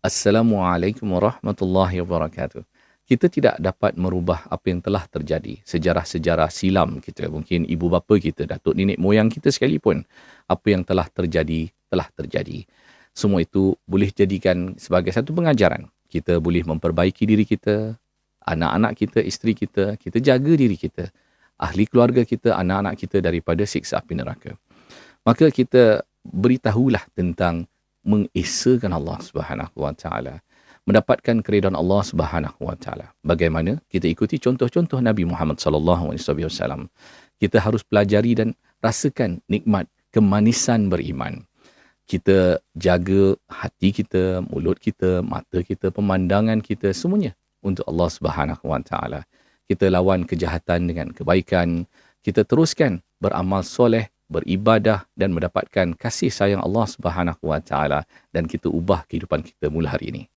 Assalamualaikum warahmatullahi wabarakatuh. Kita tidak dapat merubah apa yang telah terjadi. Sejarah-sejarah silam kita, mungkin ibu bapa kita, datuk nenek moyang kita sekalipun. Apa yang telah terjadi, telah terjadi. Semua itu boleh jadikan sebagai satu pengajaran. Kita boleh memperbaiki diri kita, anak-anak kita, isteri kita, kita jaga diri kita, ahli keluarga kita, anak-anak kita daripada siksa api neraka. Maka kita beritahulah tentang mengesakan Allah Subhanahu Wa Taala, mendapatkan keridhaan Allah Subhanahu Wa Taala. Bagaimana? Kita ikuti contoh-contoh Nabi Muhammad sallallahu alaihi wasallam. Kita harus pelajari dan rasakan nikmat kemanisan beriman. Kita jaga hati kita, mulut kita, mata kita, pemandangan kita, semuanya untuk Allah Subhanahu Wa Taala. Kita lawan kejahatan dengan kebaikan. Kita teruskan beramal soleh, beribadah dan mendapatkan kasih sayang Allah Subhanahu Wa Taala, dan kita ubah kehidupan kita mula hari ini.